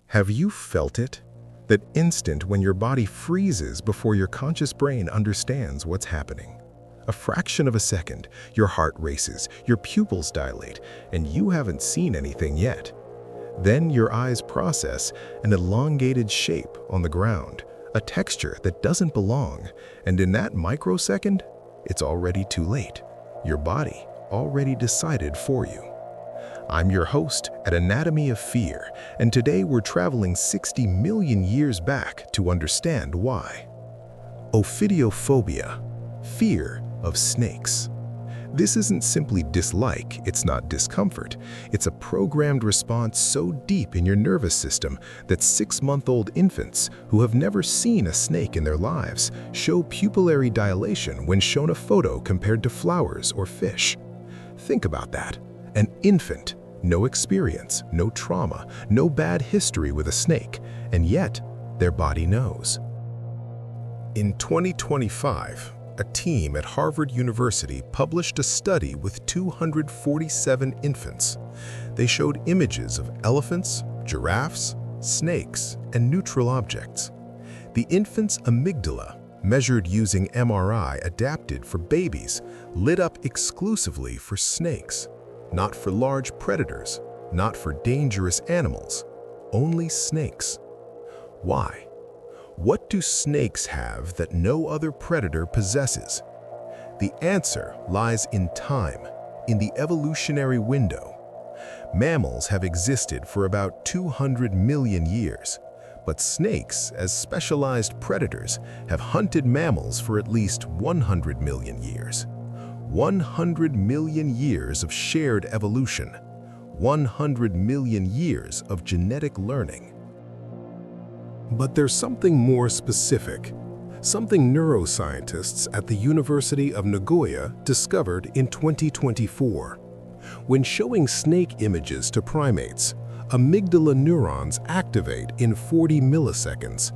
Have you felt it? That instant when your body freezes before your conscious brain understands what's happening. A fraction of a second, your heart races, your pupils dilate, and you haven't seen anything yet. Then your eyes process an elongated shape on the ground, a texture that doesn't belong, and in that microsecond, it's already too late. Your body already decided for you. I'm your host at Anatomy of Fear, and today we're traveling 60 million years back to understand why. Ophidiophobia, fear of snakes. This isn't simply dislike, it's not discomfort. It's a programmed response so deep in your nervous system that 6-month-old infants who have never seen a snake in their lives show pupillary dilation when shown a photo compared to flowers or fish. Think about that. An infant, no experience, no trauma, no bad history with a snake, and yet their body knows. In 2025, a team at Harvard University published a study with 247 infants. They showed images of elephants, giraffes, snakes, and neutral objects. The infant's amygdala, measured using MRI adapted for babies, lit up exclusively for snakes. Not for large predators, not for dangerous animals, only snakes. Why? What do snakes have that no other predator possesses? The answer lies in time, in the evolutionary window. Mammals have existed for about 200 million years, but snakes, as specialized predators, have hunted mammals for at least 100 million years. 100 million years of shared evolution, 100 million years of genetic learning. But there's something more specific, something neuroscientists at the University of Nagoya discovered in 2024. When showing snake images to primates, amygdala neurons activate in 40 milliseconds.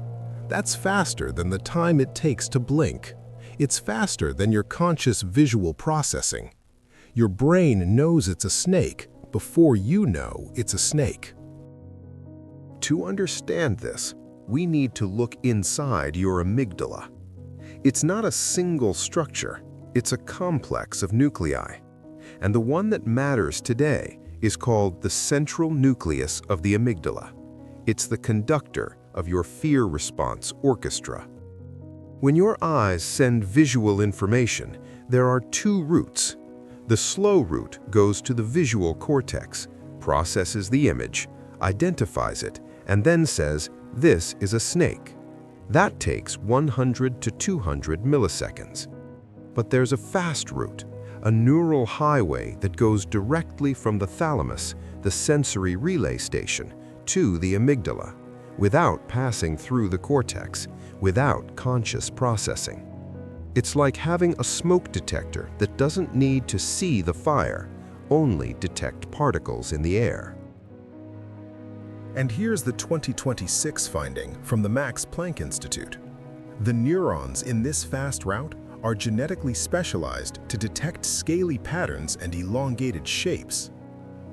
That's faster than the time it takes to blink. It's faster than your conscious visual processing. Your brain knows it's a snake before you know it's a snake. To understand this, we need to look inside your amygdala. It's not a single structure, it's a complex of nuclei. And the one that matters today is called the central nucleus of the amygdala. It's the conductor of your fear response orchestra. When your eyes send visual information, there are two routes. The slow route goes to the visual cortex, processes the image, identifies it, and then says, "This is a snake." That takes 100 to 200 milliseconds. But there's a fast route, a neural highway that goes directly from the thalamus, the sensory relay station, to the amygdala, without passing through the cortex, without conscious processing. It's like having a smoke detector that doesn't need to see the fire, only detect particles in the air. And here's the 2026 finding from the Max Planck Institute. The neurons in this fast route are genetically specialized to detect scaly patterns and elongated shapes.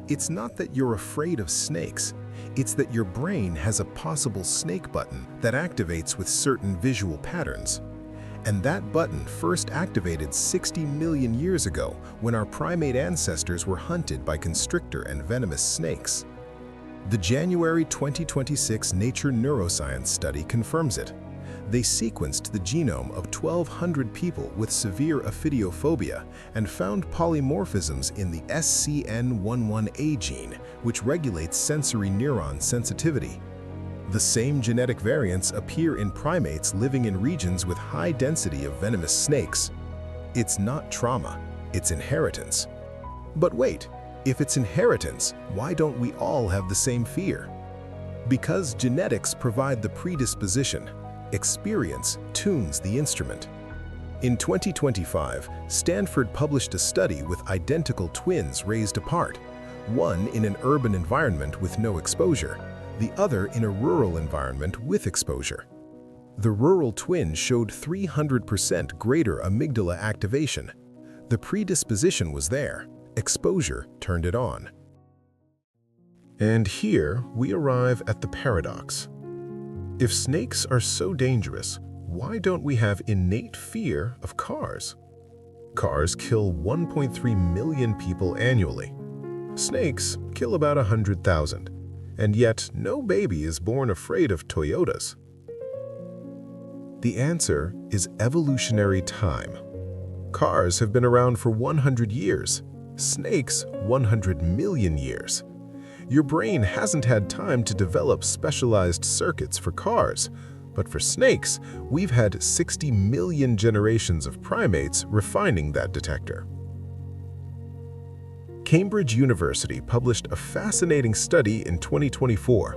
It's not that you're afraid of snakes, it's that your brain has a possible snake button that activates with certain visual patterns. And that button first activated 60 million years ago when our primate ancestors were hunted by constrictor and venomous snakes. The January 2026 Nature Neuroscience study confirms it. They sequenced the genome of 1,200 people with severe Ophidiophobia and found polymorphisms in the SCN11A gene, which regulates sensory neuron sensitivity. The same genetic variants appear in primates living in regions with high density of venomous snakes. It's not trauma, it's inheritance. But wait, if it's inheritance, why don't we all have the same fear? Because genetics provide the predisposition. Experience tunes the instrument. In 2025, Stanford published a study with identical twins raised apart, one in an urban environment with no exposure, the other in a rural environment with exposure. The rural twin showed 300% greater amygdala activation. The predisposition was there, exposure turned it on. And here we arrive at the paradox. If snakes are so dangerous, why don't we have innate fear of cars? Cars kill 1.3 million people annually. Snakes kill about 100,000, and yet no baby is born afraid of Toyotas. The answer is evolutionary time. Cars have been around for 100 years, snakes 100 million years. Your brain hasn't had time to develop specialized circuits for cars, but for snakes, we've had 60 million generations of primates refining that detector. Cambridge University published a fascinating study in 2024.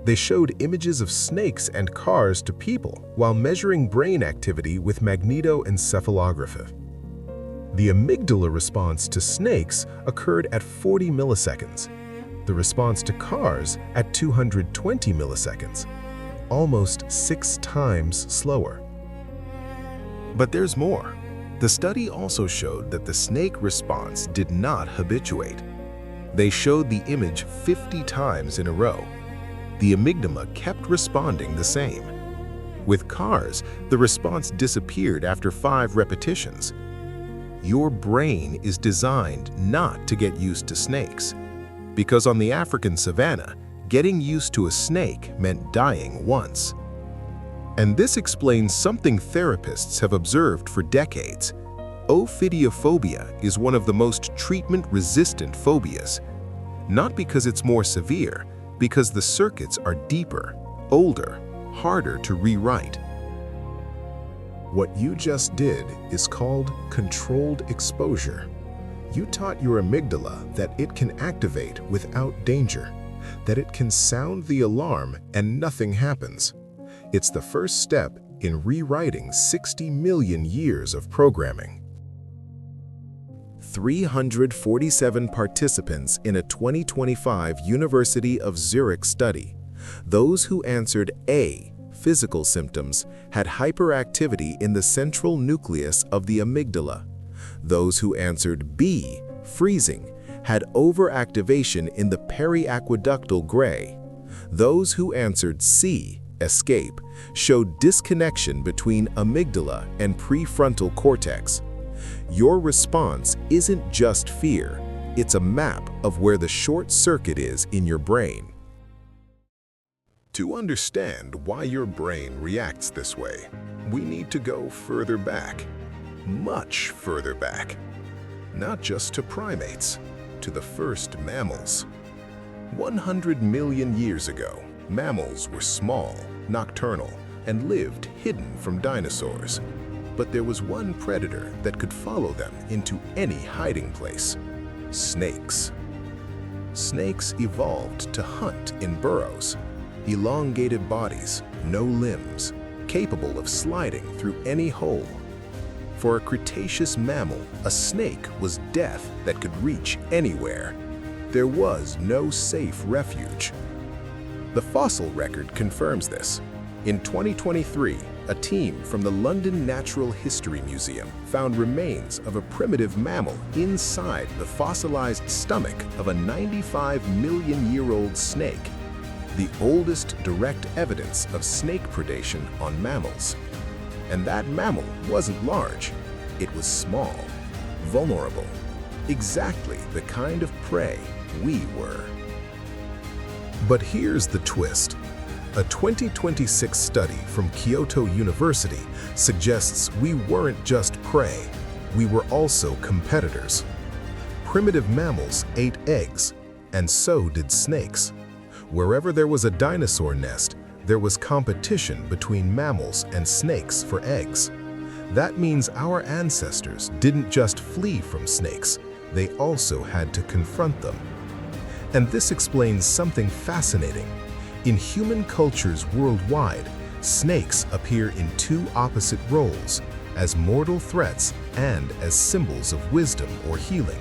They showed images of snakes and cars to people while measuring brain activity with magnetoencephalography. The amygdala response to snakes occurred at 40 milliseconds. The response to cars at 220 milliseconds, almost 6 times slower. But there's more. The study also showed that the snake response did not habituate. They showed the image 50 times in a row. The amygdala kept responding the same. With cars, the response disappeared after 5 repetitions. Your brain is designed not to get used to snakes, because on the African savanna, getting used to a snake meant dying once. And this explains something therapists have observed for decades. Ophidiophobia is one of the most treatment-resistant phobias, not because it's more severe, because the circuits are deeper, older, harder to rewrite. What you just did is called controlled exposure. You taught your amygdala that it can activate without danger, that it can sound the alarm and nothing happens. It's the first step in rewriting 60 million years of programming. 347 participants in a 2025 University of Zurich study. Those who answered A, physical symptoms, had hyperactivity in the central nucleus of the amygdala. Those who answered B, freezing, had overactivation in the periaqueductal gray. Those who answered C, escape, showed disconnection between amygdala and prefrontal cortex. Your response isn't just fear, it's a map of where the short circuit is in your brain. To understand why your brain reacts this way, we need to go further back, much further back. Not just to primates, to the first mammals. 100 million years ago, mammals were small, nocturnal, and lived hidden from dinosaurs. But there was one predator that could follow them into any hiding place: snakes. Snakes evolved to hunt in burrows, elongated bodies, no limbs, capable of sliding through any hole. For a Cretaceous mammal, a snake was death that could reach anywhere. There was no safe refuge. The fossil record confirms this. In 2023, a team from the London Natural History Museum found remains of a primitive mammal inside the fossilized stomach of a 95-million-year-old snake, the oldest direct evidence of snake predation on mammals. And that mammal wasn't large. It was small, vulnerable, exactly the kind of prey we were. But here's the twist. A 2026 study from Kyoto University suggests we weren't just prey, we were also competitors. Primitive mammals ate eggs, and so did snakes. Wherever there was a dinosaur nest, there was competition between mammals and snakes for eggs. That means our ancestors didn't just flee from snakes, they also had to confront them. And this explains something fascinating. In human cultures worldwide, snakes appear in 2 opposite roles, as mortal threats and as symbols of wisdom or healing.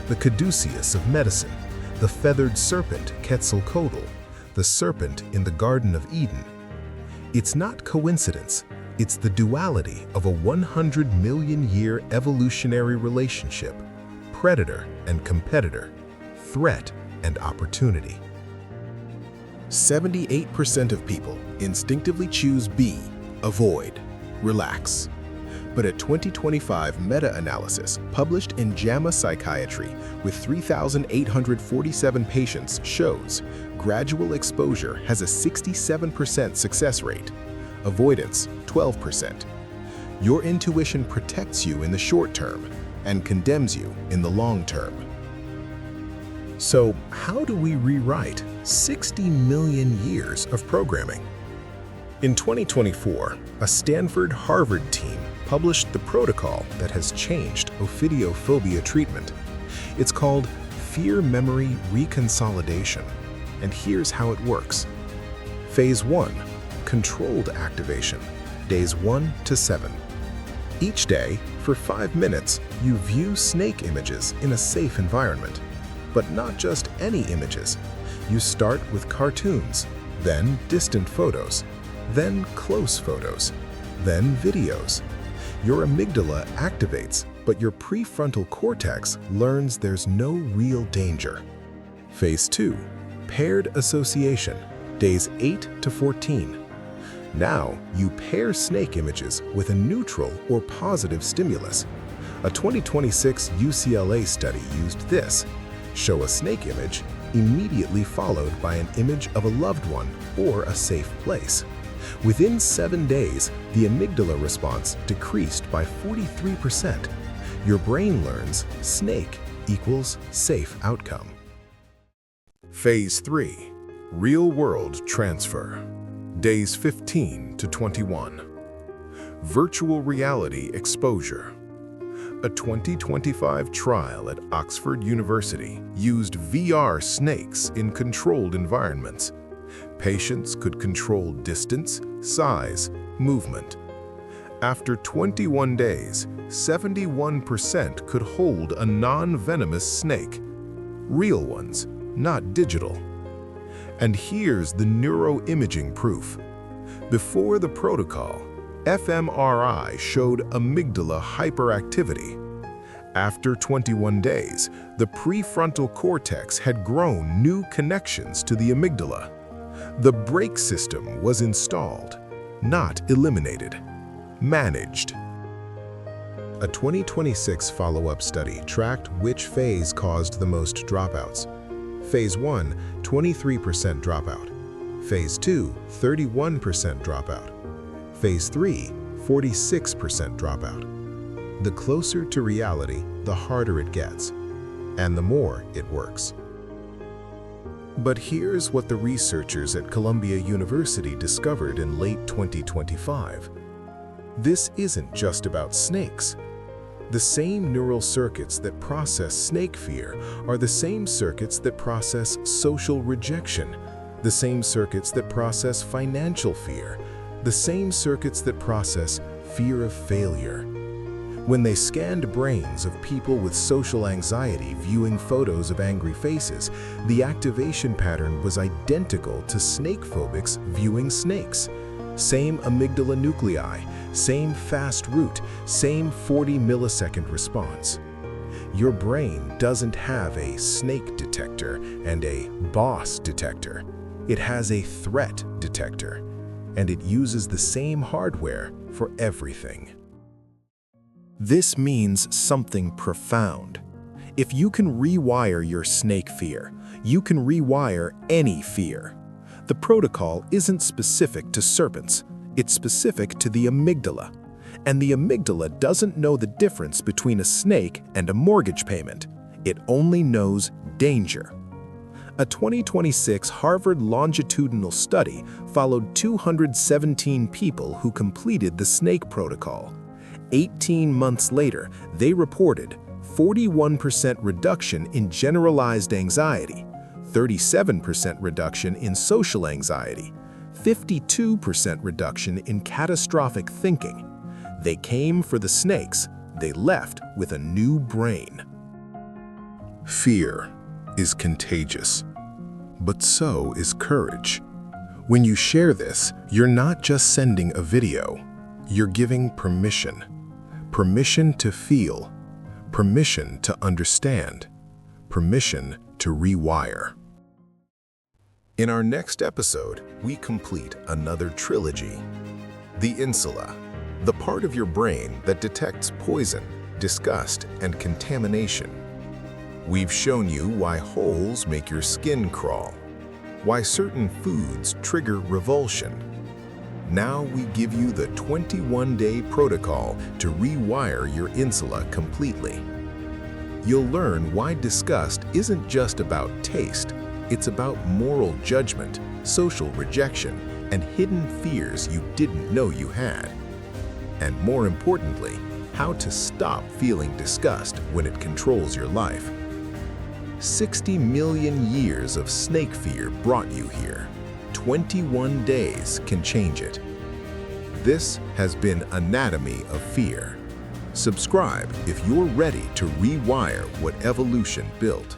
The caduceus of medicine, the feathered serpent Quetzalcoatl, the serpent in the Garden of Eden. It's not coincidence, it's the duality of a 100-million-year evolutionary relationship, predator and competitor, threat and opportunity. 78% of people instinctively choose B, avoid, relax. But a 2025 meta-analysis published in JAMA Psychiatry with 3,847 patients shows gradual exposure has a 67% success rate, avoidance 12%. Your intuition protects you in the short term and condemns you in the long term. So, how do we rewrite 60 million years of programming? In 2024, a Stanford-Harvard team published the protocol that has changed Ophidiophobia treatment. It's called Fear Memory Reconsolidation, and here's how it works. Phase 1, controlled activation, days 1 to 7. Each day, for 5 minutes, you view snake images in a safe environment. But not just any images. You start with cartoons, then distant photos, then close photos, then videos. Your amygdala activates, but your prefrontal cortex learns there's no real danger. Phase 2, paired association, days 8 to 14. Now, you pair snake images with a neutral or positive stimulus. A 2026 UCLA study used this. Show a snake image, immediately followed by an image of a loved one or a safe place. Within 7 days, the amygdala response decreased by 43%. Your brain learns snake equals safe outcome. Phase 3, real-world transfer, days 15 to 21. Virtual reality exposure. A 2025 trial at Oxford University used VR snakes in controlled environments. Patients could control distance, size, movement. After 21 days, 71% could hold a non-venomous snake. Real ones, not digital. And here's the neuroimaging proof. Before the protocol, fMRI showed amygdala hyperactivity. After 21 days, the prefrontal cortex had grown new connections to the amygdala. The brake system was installed, not eliminated, managed. A 2026 follow-up study tracked which phase caused the most dropouts. Phase 1, 23% dropout. Phase 2, 31% dropout. Phase 3, 46% dropout. The closer to reality, the harder it gets, and the more it works. But here's what the researchers at Columbia University discovered in late 2025. This isn't just about snakes. The same neural circuits that process snake fear are the same circuits that process social rejection, the same circuits that process financial fear, the same circuits that process fear of failure. When they scanned brains of people with social anxiety viewing photos of angry faces, the activation pattern was identical to snake phobics viewing snakes. Same amygdala nuclei, same fast route, same 40-millisecond response. Your brain doesn't have a snake detector and a boss detector. It has a threat detector, and it uses the same hardware for everything. This means something profound. If you can rewire your snake fear, you can rewire any fear. The protocol isn't specific to serpents, it's specific to the amygdala. And the amygdala doesn't know the difference between a snake and a mortgage payment. It only knows danger. A 2026 Harvard longitudinal study followed 217 people who completed the snake protocol. 18 months later, they reported 41% reduction in generalized anxiety, 37% reduction in social anxiety, 52% reduction in catastrophic thinking. They came for the snakes, they left with a new brain. Fear is contagious, but so is courage. When you share this, you're not just sending a video, you're giving permission. Permission to feel, permission to understand, permission to rewire. In our next episode, we complete another trilogy. The Insula, the part of your brain that detects poison, disgust, and contamination. We've shown you why holes make your skin crawl, why certain foods trigger revulsion. Now we give you the 21-day protocol to rewire your insula completely. You'll learn why disgust isn't just about taste, it's about moral judgment, social rejection, and hidden fears you didn't know you had. And more importantly, how to stop feeling disgust when it controls your life. 60 million years of snake fear brought you here. 21 days can change it. This has been Anatomy of Fear. Subscribe if you're ready to rewire what evolution built.